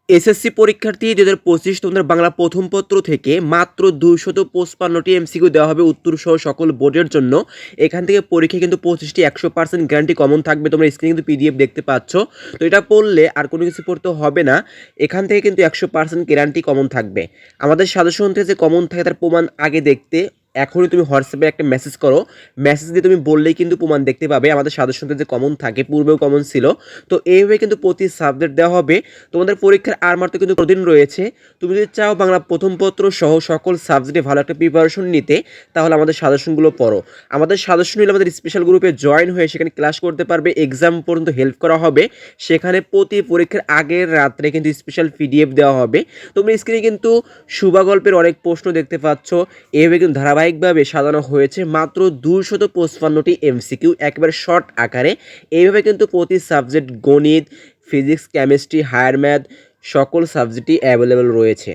SSC পরীক্ষার্থী ২০২৫ তোমাদের বাংলা প্রথম পত্র থেকে মাত্র ২৫৫টি এমসিকিউ দেওয়া হবে উত্তরসহ সকল বোর্ডের জন্য। এখান থেকে পরীক্ষায় কিন্তু ২৫টি ১০০% গ্যারান্টি কমন থাকবে। তোমরা স্ক্রিনে কিন্তু পিডিএফ দেখতে পাচ্ছ। তো এটা পড়লে আর কোনো কিছু পড়তে হবে না। এখান থেকে কিন্তু ১০০% গ্যারান্টি কমন থাকবে। আমাদের সাজেশন থেকে যে কমন থাকে তার প্রমাণ আগে দেখতে এখনই তুমি হোয়াটসঅ্যাপে একটা মেসেজ করো। মেসেজ দিয়ে তুমি বললেই কিন্তু প্রমাণ দেখতে পাবে। আমাদের সাজেশন থেকে যে কমন থাকে, পূর্বেও কমন ছিল। তো এইভাবে কিন্তু প্রতি সাবজেক্ট দেওয়া হবে। তোমাদের পরীক্ষার আর মাত্র কিন্তু দিন রয়েছে। তুমি যদি চাও বাংলা প্রথম পত্র সহ সকল সাবজেক্টে ভালো একটা প্রিপারেশন নিতে, তাহলে আমাদের সাজেশনগুলো পড়ো। আমাদের সাজেশন হলে আমাদের স্পেশাল গ্রুপে জয়েন হয়ে সেখানে ক্লাস করতে পারবে। এক্সাম পর্যন্ত হেল্প করা হবে। সেখানে প্রতি পরীক্ষার আগের রাত্রে কিন্তু স্পেশাল পিডিএফ দেওয়া হবে। তোমরা স্ক্রিনে কিন্তু শুভা গল্পের অনেক প্রশ্ন দেখতে পাচ্ছ। এভাবে কিন্তু ধারাবাহিকভাবে সাজানো হয়েছে মাত্র ২৫৫টি এমসিকিউ একেবারে শর্ট আকারে। এইভাবে কিন্তু প্রতি সাবজেক্ট গণিত, ফিজিক্স, কেমিস্ট্রি, হায়ার ম্যাথ সকল সাবজেক্টই অ্যাভেলেবেল রয়েছে।